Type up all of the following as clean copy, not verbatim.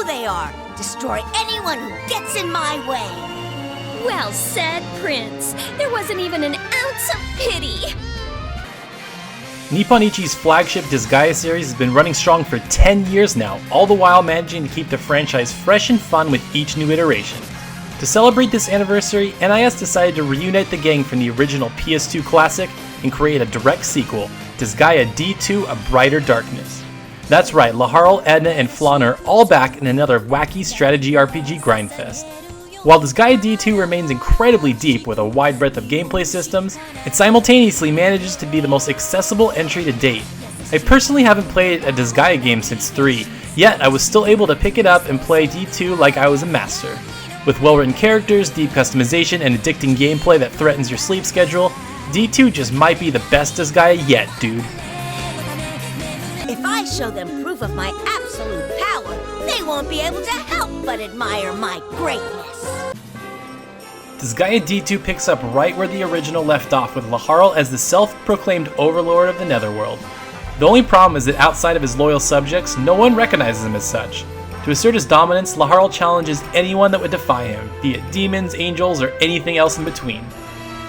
they are. Destroy anyone who gets in my way. Well said, Prince. There wasn't even an ounce of pity. Nippon Ichi's flagship Disgaea series has been running strong for 10 years now, all the while managing to keep the franchise fresh and fun with each new iteration. To celebrate this anniversary, NIS decided to reunite the gang from the original PS2 classic and create a direct sequel, Disgaea D2 A Brighter Darkness. That's right, Laharl, Edna, and Flan are all back in another wacky strategy RPG grindfest. While Disgaea D2 remains incredibly deep with a wide breadth of gameplay systems, it simultaneously manages to be the most accessible entry to date. I personally haven't played a Disgaea game since 3, yet I was still able to pick it up and play D2 like I was a master. With well-written characters, deep customization, and addicting gameplay that threatens your sleep schedule, D2 just might be the best Disgaea yet, dude. If I show them proof of my absolute power, they won't be able to help but admire my greatness. Disgaea D2 picks up right where the original left off, with Laharl as the self-proclaimed overlord of the Netherworld. The only problem is that outside of his loyal subjects, no one recognizes him as such. To assert his dominance, Laharl challenges anyone that would defy him, be it demons, angels, or anything else in between.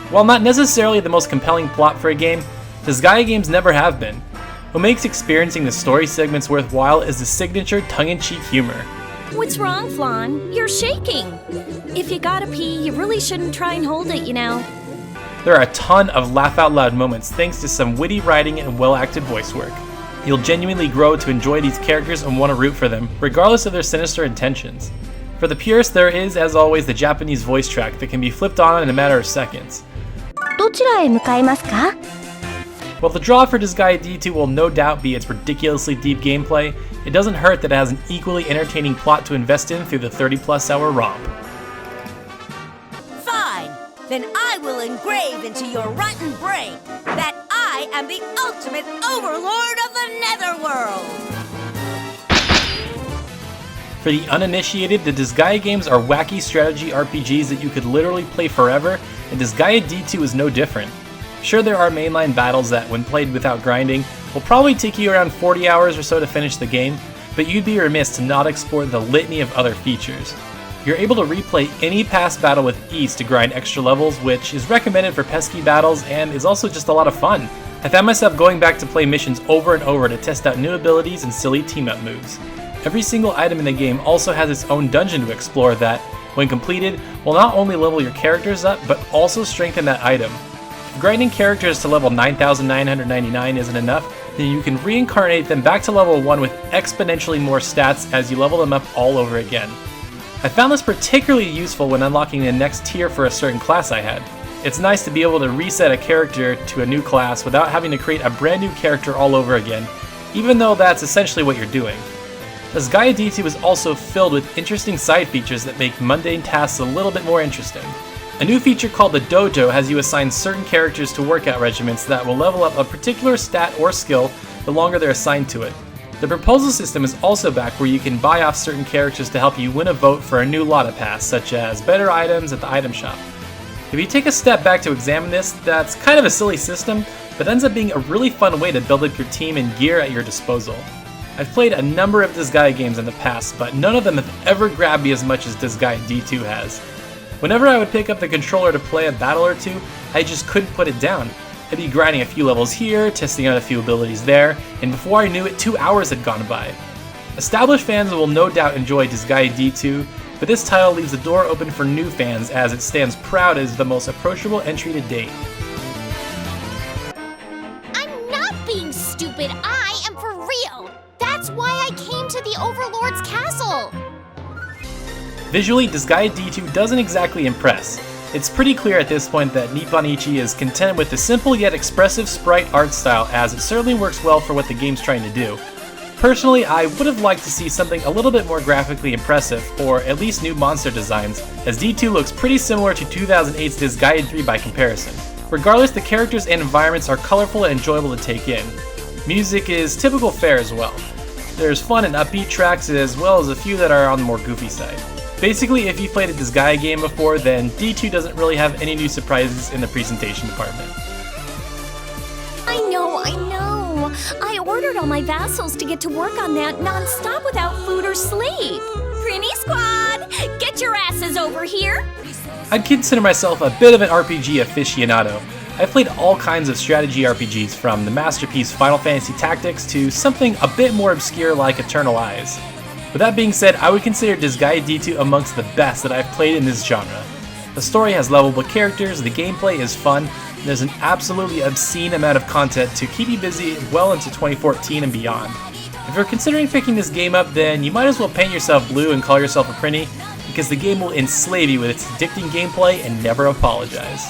While not necessarily the most compelling plot for a game, Disgaea games never have been. What makes experiencing the story segments worthwhile is the signature tongue-in-cheek humor. What's wrong, Flan? You're shaking. If you gotta pee, you really shouldn't try and hold it, you know. There are a ton of laugh-out-loud moments thanks to some witty writing and well-acted voice work. You'll genuinely grow to enjoy these characters and want to root for them, regardless of their sinister intentions. For the purists, there is, as always, the Japanese voice track that can be flipped on in a matter of seconds. どちらへ向かいますか? While the draw for Disgaea D2 will no doubt be its ridiculously deep gameplay, it doesn't hurt that it has an equally entertaining plot to invest in through the 30-plus hour romp. Fine, then I will engrave into your rotten brain that I am the ultimate overlord of the Netherworld! For the uninitiated, the Disgaea games are wacky strategy RPGs that you could literally play forever, and Disgaea D2 is no different. Sure, there are mainline battles that, when played without grinding, will probably take you around 40 hours or so to finish the game, but you'd be remiss to not explore the litany of other features. You're able to replay any past battle with ease to grind extra levels, which is recommended for pesky battles and is also just a lot of fun. I found myself going back to play missions over and over to test out new abilities and silly team-up moves. Every single item in the game also has its own dungeon to explore that, when completed, will not only level your characters up, but also strengthen that item. If grinding characters to level 9,999 isn't enough, then you can reincarnate them back to level 1 with exponentially more stats as you level them up all over again. I found this particularly useful when unlocking the next tier for a certain class I had. It's nice to be able to reset a character to a new class without having to create a brand new character all over again, even though that's essentially what you're doing. Disgaea D2 is also filled with interesting side features that make mundane tasks a little bit more interesting. A new feature called the Dojo has you assign certain characters to workout regimens that will level up a particular stat or skill the longer they're assigned to it. The proposal system is also back, where you can buy off certain characters to help you win a vote for a new Lotta Pass, such as better items at the item shop. If you take a step back to examine this, that's kind of a silly system, but ends up being a really fun way to build up your team and gear at your disposal. I've played a number of Disgaea games in the past, but none of them have ever grabbed me as much as Disgaea D2 has. Whenever I would pick up the controller to play a battle or two, I just couldn't put it down. I'd be grinding a few levels here, testing out a few abilities there, and before I knew it, 2 hours had gone by. Established fans will no doubt enjoy Disgaea D2, but this title leaves the door open for new fans as it stands proud as the most approachable entry to date. I'm not being stupid, I am for real! That's why I came to the Overlord's castle! Visually, Disgaea D2 doesn't exactly impress. It's pretty clear at this point that Nippon Ichi is content with the simple yet expressive sprite art style, as it certainly works well for what the game's trying to do. Personally, I would have liked to see something a little bit more graphically impressive, or at least new monster designs, as D2 looks pretty similar to 2008's Disgaea 3 by comparison. Regardless, the characters and environments are colorful and enjoyable to take in. Music is typical fare as well. There's fun and upbeat tracks, as well as a few that are on the more goofy side. Basically, if you've played a Disgaea game before, then D2 doesn't really have any new surprises in the presentation department. I know. I ordered all my vassals to get to work on that non-stop without food or sleep. over here? I'd consider myself a bit of an RPG aficionado. I've played all kinds of strategy RPGs, from the masterpiece Final Fantasy Tactics to something a bit more obscure like Eternal Eyes. With that being said, I would consider Disgaea D2 amongst the best that I've played in this genre. The story has lovable characters, the gameplay is fun, and there's an absolutely obscene amount of content to keep you busy well into 2014 and beyond. If you're considering picking this game up, then you might as well paint yourself blue and call yourself a prinny, because the game will enslave you with its addicting gameplay and never apologize.